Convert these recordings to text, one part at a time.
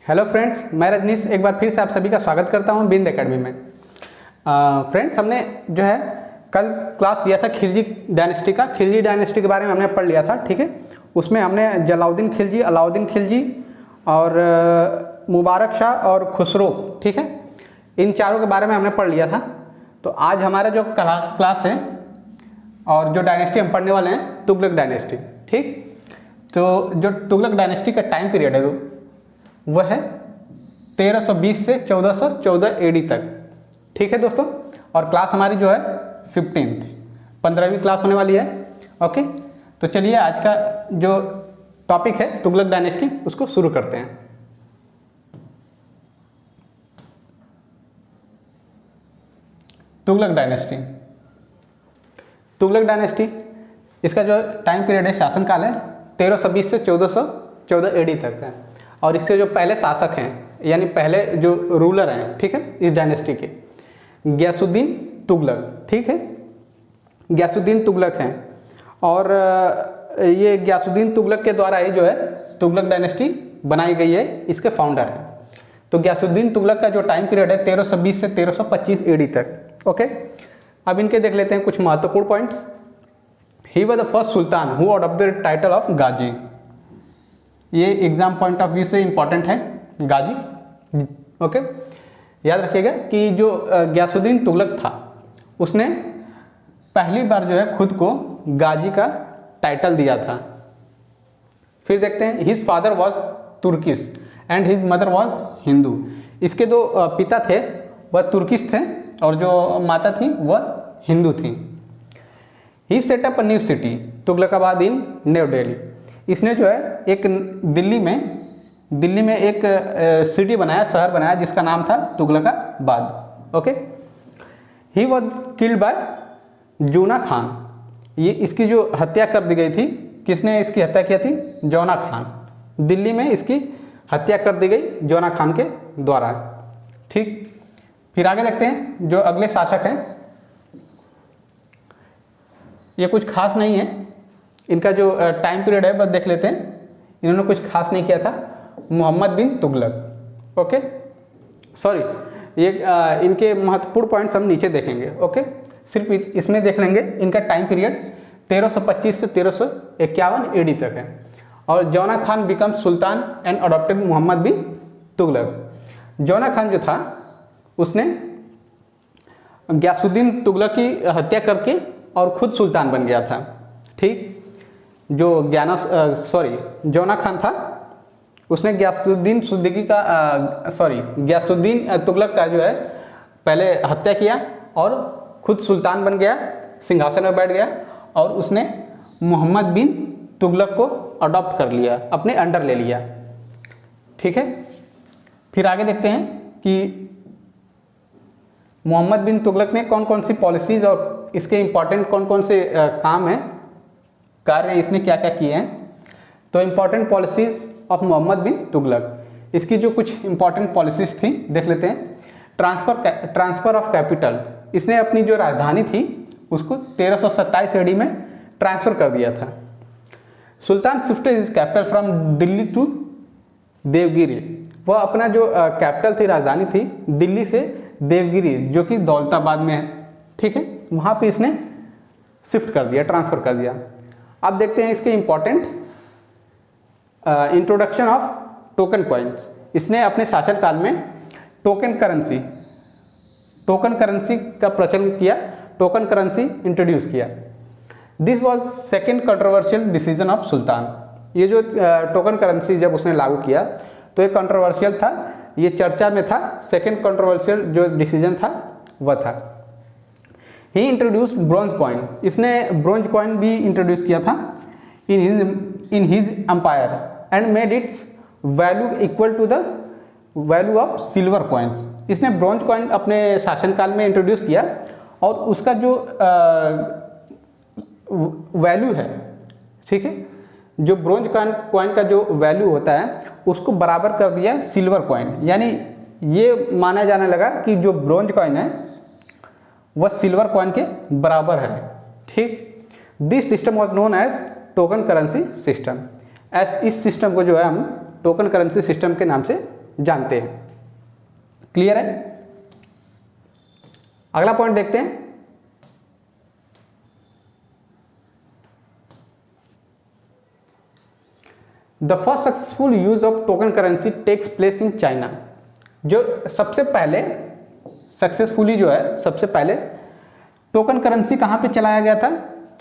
Hello friends, मैं रजनीश एक बार फिर से आप सभी का स्वागत करता हूं बिंद एकेडमी में। फ्रेंड्स, हमने जो है कल क्लास दिया था खिलजी डायनेस्टी का। खिलजी डायनेस्टी के बारे में हमने पढ़ लिया था, ठीक है। उसमें हमने जलालुद्दीन खिलजी, अलाउद्दीन खिलजी और मुबारक शाह और खुसरो, ठीक है, इन चारों के बारे में हमने पढ़ लिया था। तो आज हमारा जो क्लास है और जो डायनेस्टी हम पढ़ने वाले हैं, तुगलक डायनेस्टी, ठीक। तो जो तुगलक डायनेस्टी का टाइम पीरियड है वह है 1320 से 1414 एडी तक, ठीक है दोस्तों। और क्लास हमारी जो है 15वीं क्लास होने वाली है, ओके। तो चलिए आज का जो टॉपिक है तुगलक डायनेस्टी उसको शुरू करते हैं। तुगलक डायनेस्टी, तुगलक डायनेस्टी इसका जो टाइम पीरियड है, शासनकाल है 1320 से 1414 एडी तक है। और इसके जो पहले शासक हैं यानी पहले जो रूलर हैं, ठीक है, इस डायनेस्टी के, गयासुद्दीन तुगलक, ठीक है, गयासुद्दीन तुगलक हैं। और ये गयासुद्दीन तुगलक के द्वारा ही जो है तुगलक डायनेस्टी बनाई गई है, इसके फाउंडर हैं। तो गयासुद्दीन तुगलक का जो टाइम पीरियड है 1320 से 1325 एडी तक, ओके। अब इनके देख लेते हैं कुछ महत्वपूर्ण points. He was the first sultan who adopted title of Ghazi. ये एग्जाम पॉइंट ऑफ व्यू से इंपॉर्टेंट है, गाजी, ओके। याद रखिएगा कि जो गयासुद्दीन तुगलक था उसने पहली बार जो है खुद को गाजी का टाइटल दिया था। फिर देखते हैं, his father was Turkish and his mother was Hindu. इसके दो पिता थे वह तुर्किश थे और जो माता थी वह हिंदू थी। He set up a new city Tughlaqabad in New Delhi. इसने जो है एक दिल्ली में एक सिटी बनाया, शहर बनाया जिसका नाम था Tughlaqabad, okay. He was killed by Juna Khan. ये इसकी जो हत्या कर दी गई थी, किसने इसकी हत्या किया थी? जौना खान। दिल्ली में इसकी हत्या कर दी गई जौना खान के द्वारा, ठीक। फिर आगे देखते हैं जो अगले शासक हैं। ये कुछ खास नहीं है, इनका जो टाइम पीरियड है बस देख लेते हैं। इन्होंने कुछ खास नहीं किया था। मोहम्मद बिन तुगलक, ओके, सॉरी, ये इनके महत्वपूर्ण पॉइंट्स हम नीचे देखेंगे, ओके। सिर्फ इसमें देख लेंगे इनका टाइम पीरियड 1325 से 1351 एडी तक है। और Jauna Khan became sultan and adopted Mohammad bin Tughlaq. Jauna Khan जो था उसने गयासुद्दीन तुगलक की हत्या करके और खुद सुल्तान बन गया था, ठीक। जो जौना खान था उसने गयासुद्दीन तुगलक का जो है पहले हत्या किया और खुद सुल्तान बन गया, सिंहासन में बैठ गया और उसने मोहम्मद बिन तुगलक को अडॉप्ट कर लिया, अपने अंडर ले लिया, ठीक है। फिर आगे देखते हैं कि मोहम्मद बिन तुगलक ने कौन कौन सी पॉलिसीज और इसके इंपॉर्टेंट कौन कौन से काम हैं, कार्य इसने क्या क्या किए हैं। तो important policies of Mohammad bin Tughlaq, इसकी जो कुछ इंपॉर्टेंट पॉलिसीज थी देख लेते हैं। ट्रांसफ़र ऑफ कैपिटल, इसने अपनी जो राजधानी थी उसको 1327 एडी में ट्रांसफ़र कर दिया था। Sultan shifted his capital from Delhi to Devagiri. वह अपना जो कैपिटल थी, राजधानी थी, दिल्ली से देवगिरी जो कि दौलताबाद में है, ठीक है, वहाँ पे इसने शिफ्ट कर दिया, ट्रांसफ़र कर दिया। अब देखते हैं इसके important introduction of token coins. इसने अपने शासनकाल में टोकन करेंसी का प्रचलन किया, टोकन करेंसी इंट्रोड्यूस किया। This was second controversial decision of sultan. ये जो टोकन करेंसी जब उसने लागू किया तो ये कंट्रोवर्शियल था, ये चर्चा में था। सेकेंड कंट्रोवर्शियल जो डिसीजन था वह था। He introduce bronze coin. इसने ब्रॉन्ज कॉइन भी इंट्रोड्यूस किया था in his empire and made its value equal to the value of silver coins. इसने ब्रॉन्ज कॉइन अपने शासनकाल में इंट्रोड्यूस किया और उसका जो वैल्यू है, ठीक है, जो ब्रॉन्ज कॉइन का जो वैल्यू होता है उसको बराबर कर दिया सिल्वर कॉइन। यानी ये माना जाने लगा कि जो ब्रॉन्ज कॉइन है वह सिल्वर कॉइन के बराबर है, ठीक। This system was known as token currency system. इस सिस्टम को जो है हम टोकन करेंसी सिस्टम के नाम से जानते हैं। क्लियर है? अगला पॉइंट देखते हैं। The first successful use of token currency takes place in China. जो सबसे पहले सक्सेसफुली जो है, सबसे पहले टोकन करेंसी कहाँ पे चलाया गया था?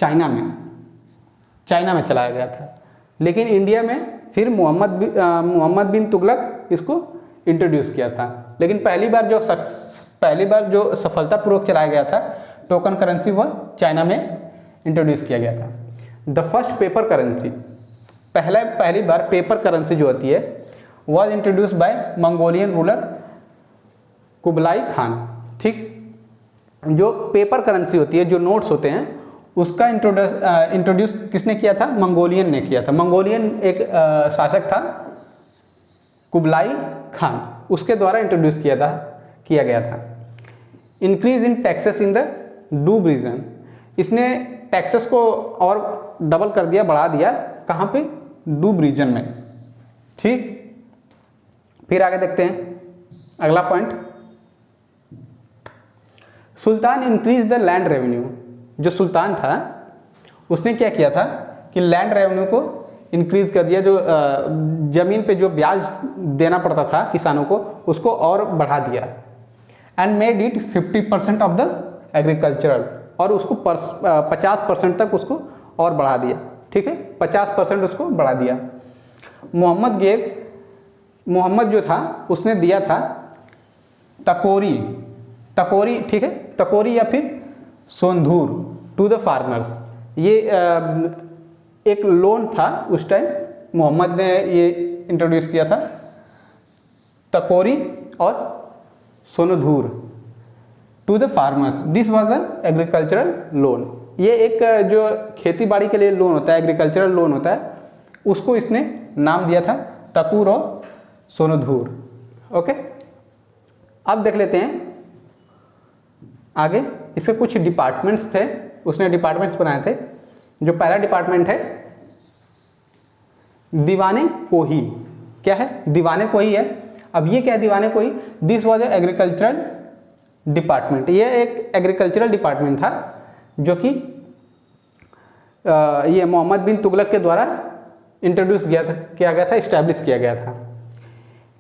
चाइना में। चाइना में चलाया गया था, लेकिन इंडिया में फिर मोहम्मद बिन तुगलक इसको इंट्रोड्यूस किया था। लेकिन पहली बार जो सफलतापूर्वक चलाया गया था टोकन करेंसी, वह चाइना में इंट्रोड्यूस किया गया था। द फर्स्ट पेपर करेंसी, पहली बार पेपर करेंसी जो होती है was introduce by Mongolian ruler Kublai Khan. ठीक, जो पेपर करेंसी होती है, जो नोट्स होते हैं, उसका इंट्रोड्यूस किसने किया था? मंगोलियन ने किया था। मंगोलियन एक शासक था कुबलाई खान, उसके द्वारा इंट्रोड्यूस किया गया था। Increase in taxes in the डूब रीजन, इसने टैक्सेस को और डबल कर दिया, बढ़ा दिया। कहाँ पे? डूब रीजन में। ठीक, फिर आगे देखते हैं अगला point. Sultan increase the land revenue, जो सुल्तान था उसने क्या किया था कि लैंड रेवेन्यू को इंक्रीज कर दिया। जो जमीन पे जो ब्याज देना पड़ता था किसानों को, उसको और बढ़ा दिया। And made it 50% of the agricultural, और उसको 50% तक उसको और बढ़ा दिया। ठीक है, 50% उसको बढ़ा दिया। मोहम्मद जो था उसने दिया था तकोरी, ठीक है, तकोरी या फिर सोंधूर टू द फार्मर्स। ये एक लोन था उस टाइम, मोहम्मद ने ये इंट्रोड्यूस किया था, तकोरी और सोनधूर to the farmers. This was a agricultural loan. ये एक जो खेती बाड़ी के लिए लोन होता है, एग्रीकल्चरल लोन होता है, उसको इसने नाम दिया था तकूर और सोनधूर। ओके, अब देख लेते हैं आगे। इसके कुछ डिपार्टमेंट्स थे, उसने डिपार्टमेंट्स बनाए थे। जो पहला डिपार्टमेंट है दीवाने कोही। क्या है? दीवाने कोही है। अब ये क्या है दीवाने कोही? This was a agricultural department. ये एक एग्रीकल्चरल डिपार्टमेंट था जो कि ये मोहम्मद बिन तुगलक के द्वारा इंट्रोड्यूस किया गया था, इस्टेब्लिश किया गया था।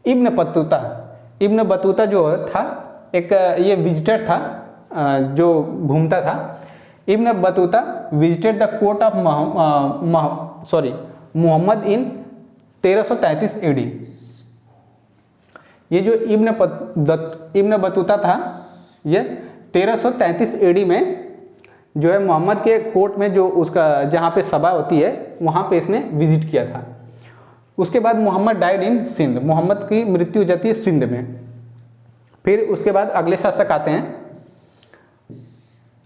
इब्न बतूता जो था एक ये विजिटर था, जो घूमता था। Ibn Battuta visited the court of Mohammad in 1333 AD। ये जो इब्न बतूता था, ये 1333 AD में जो है मोहम्मद के कोर्ट में, जो उसका जहाँ पे सभा होती है, वहाँ पे इसने विजिट किया था। उसके बाद मोहम्मद डाइड इन सिंध, मोहम्मद की मृत्यु हो जाती है सिंध में। फिर उसके बाद अगले शासक आते हैं,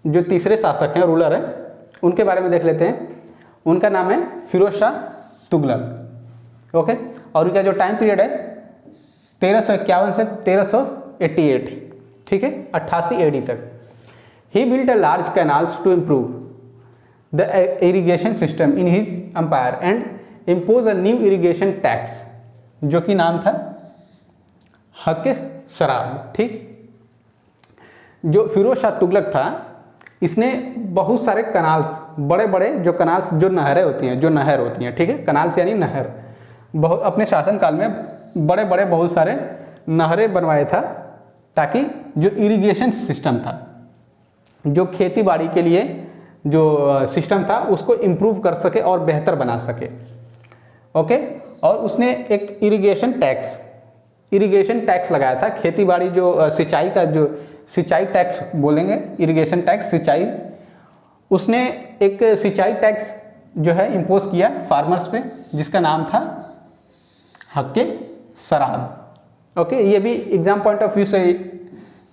जो तीसरे शासक हैं, रूलर हैं, उनके बारे में देख लेते हैं। उनका नाम है फिरोज शाह तुगलक। ओके, और उनका जो टाइम पीरियड है 1351 से 1388, ठीक है, 88 AD तक। He built a large canals to improve the irrigation system in his empire and imposed a new irrigation tax, जो कि नाम था हक़ शराब। ठीक, जो फिरोज शाह तुगलक था, इसने बहुत सारे कनाल्स, बड़े बड़े जो कनाल्स, जो नहरें होती हैं, ठीक है, कनाल्स यानी नहर, अपने शासनकाल में बड़े बड़े बहुत सारे नहरें बनवाए था, ताकि जो इरिगेशन सिस्टम था, जो खेती बाड़ी के लिए जो सिस्टम था, उसको इम्प्रूव कर सके और बेहतर बना सके। ओके, और उसने एक इरिगेशन टैक्स लगाया था। खेती बाड़ी जो सिंचाई का, जो सिंचाई टैक्स बोलेंगे, इरिगेशन टैक्स, सिंचाई, उसने एक सिंचाई टैक्स जो है इम्पोज किया फार्मर्स पे, जिसका नाम था हक़ शराब। ओके, ये भी एग्जाम पॉइंट ऑफ व्यू से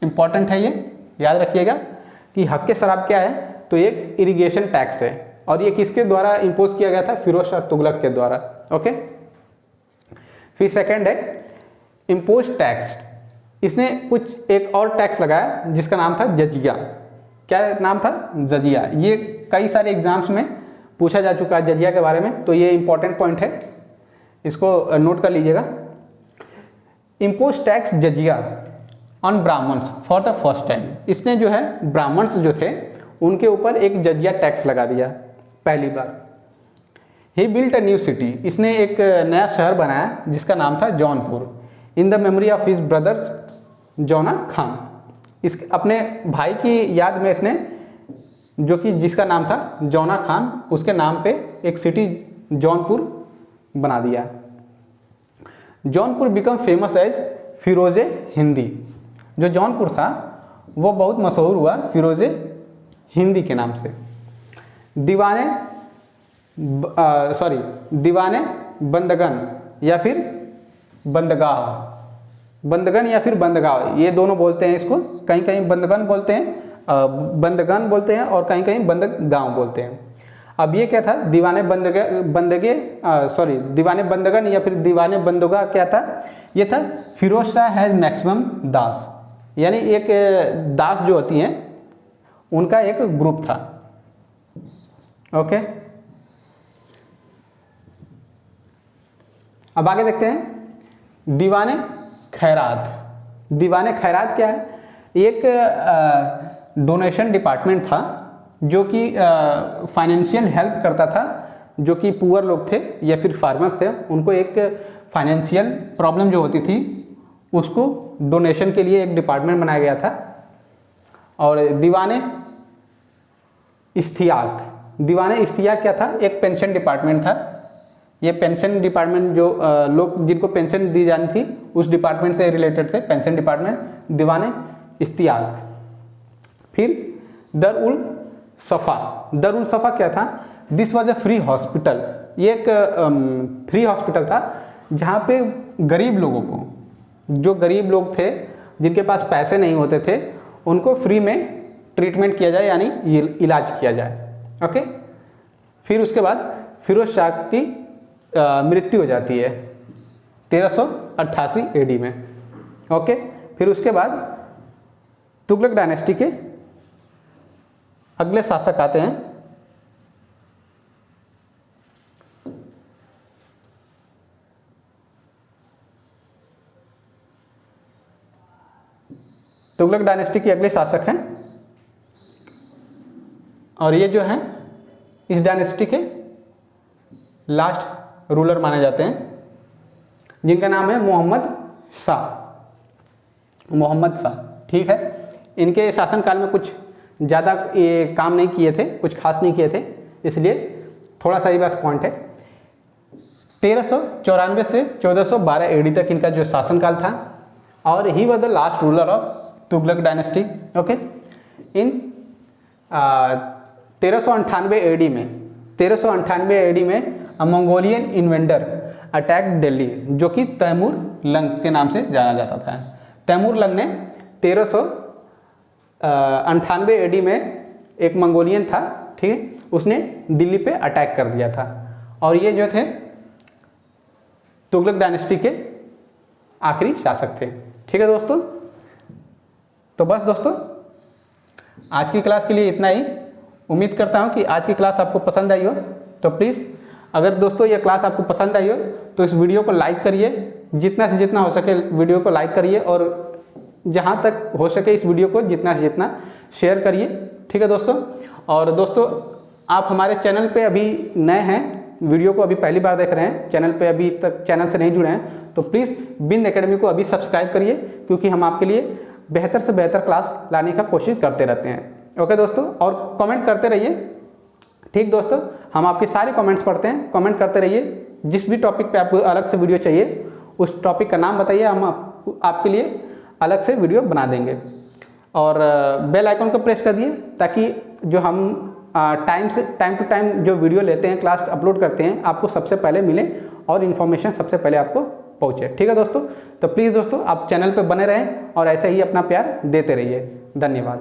इम्पॉर्टेंट है, ये याद रखिएगा कि हक़ शराब क्या है। तो एक इरिगेशन टैक्स है, और ये किसके द्वारा इम्पोज किया गया था? फिरोज शाह तुगलक के द्वारा। ओके, फिर सेकंड है इम्पोज टैक्स। इसने कुछ एक और टैक्स लगाया जिसका नाम था जजिया। क्या नाम था? जजिया। ये कई सारे एग्जाम्स में पूछा जा चुका है जजिया के बारे में, तो ये इंपॉर्टेंट पॉइंट है, इसको नोट कर लीजिएगा। Impose tax jizya on Brahmins for the first time. इसने जो है ब्राह्मण्स जो थे उनके ऊपर एक जजिया टैक्स लगा दिया पहली बार। ही बिल्ट अ न्यू सिटी, इसने एक नया शहर बनाया जिसका नाम था Jaunpur, in the memory of his brothers जौना खान। इस अपने भाई की याद में इसने, जो कि जिसका नाम था जौना खान, उसके नाम पे एक सिटी जौनपुर बना दिया। जौनपुर बिकम फेमस एज फिरोज़े हिंदी। जो जौनपुर था वो बहुत मशहूर हुआ फिरोज़े हिंदी के नाम से। दीवाने बंदगन या फिर बंदगाह, बंदगन या फिर बंदगाह, ये दोनों बोलते हैं इसको। कहीं कहीं बंदगन बोलते हैं, बंदगन बोलते हैं, और कहीं कहीं बंदगांव बोलते हैं। अब ये क्या था, दीवाने बंदगन या फिर दीवाने बंदगा क्या था, ये था फिरोज शाह हैज़ मैक्सिमम दास, यानी एक दास जो होती हैं उनका एक ग्रुप था। ओके, अब आगे देखते हैं दीवाने खैरात। दीवाने खैरात क्या है, एक डोनेशन डिपार्टमेंट था जो कि फाइनेंशियल हेल्प करता था, जो कि पुअर लोग थे या फिर फार्मर्स थे, उनको एक फाइनेंशियल प्रॉब्लम जो होती थी उसको डोनेशन के लिए एक डिपार्टमेंट बनाया गया था। और दीवाने इश्तियाक, दीवाने इश्तियाक क्या था, एक पेंशन डिपार्टमेंट था। ये पेंशन डिपार्टमेंट जो लोग जिनको पेंशन दी जानी थी उस डिपार्टमेंट से रिलेटेड थे, पेंशन डिपार्टमेंट, दीवाने इश्तियाक। फिर दरुल सफ़ा क्या था, this was a free hospital. ये एक फ्री हॉस्पिटल था जहाँ पे गरीब लोगों को, जो गरीब लोग थे जिनके पास पैसे नहीं होते थे, उनको फ्री में ट्रीटमेंट किया जाए, यानी इलाज किया जाए। ओके, फिर उसके बाद फिरोज शाह की मृत्यु हो जाती है 1388 AD में। ओके, फिर उसके बाद तुगलक डायनेस्टी के अगले शासक आते हैं। तुगलक डायनेस्टी के अगले शासक हैं, और ये जो हैं इस डायनेस्टी के लास्ट रूलर माने जाते हैं, जिनका नाम है मोहम्मद शाह। ठीक है, इनके शासनकाल में कुछ ज़्यादा ये काम नहीं किए थे, कुछ खास नहीं किए थे, इसलिए थोड़ा सा ही बस पॉइंट है। 1394 से 1412 AD तक इनका जो शासनकाल था, और ही was the last ruler of Tughlaq dynasty. Okay, in 1398 AD में मंगोलियन इन्वेंडर अटैक दिल्ली, जो कि तैमूर लंग के नाम से जाना जाता था। तैमूर लंग ने 1398 AD में, एक मंगोलियन था, ठीक है, उसने दिल्ली पे अटैक कर दिया था, और ये जो थे तुगलक डायनेस्टी के आखिरी शासक थे। ठीक है दोस्तों, तो बस दोस्तों आज की क्लास के लिए इतना ही। उम्मीद करता हूँ कि आज की क्लास आपको पसंद आई हो। तो प्लीज़, अगर दोस्तों ये क्लास आपको पसंद आई हो तो इस वीडियो को लाइक करिए, जितना से जितना हो सके वीडियो को लाइक करिए, और जहाँ तक हो सके इस वीडियो को जितना से जितना शेयर करिए। ठीक है दोस्तों, और दोस्तों आप हमारे चैनल पे अभी नए हैं, वीडियो को अभी पहली बार देख रहे हैं, चैनल पे अभी तक चैनल से नहीं जुड़े हैं, तो प्लीज़ बिंद एकेडमी को अभी सब्सक्राइब करिए, क्योंकि हम आपके लिए बेहतर से बेहतर क्लास लाने का कोशिश करते रहते हैं। ओके दोस्तों, और कमेंट करते रहिए। ठीक दोस्तों, हम आपके सारे कमेंट्स पढ़ते हैं, कमेंट करते रहिए। जिस भी टॉपिक पे आपको अलग से वीडियो चाहिए उस टॉपिक का नाम बताइए, हम आपके लिए अलग से वीडियो बना देंगे। और बेल आइकन को प्रेस कर दिए, ताकि जो हम टाइम टू टाइम जो वीडियो लेते हैं, क्लास अपलोड करते हैं, आपको सबसे पहले मिले और इन्फॉर्मेशन सबसे पहले आपको पहुँचे। ठीक है दोस्तों, तो प्लीज़ दोस्तों आप चैनल पर बने रहें और ऐसे ही अपना प्यार देते रहिए। धन्यवाद।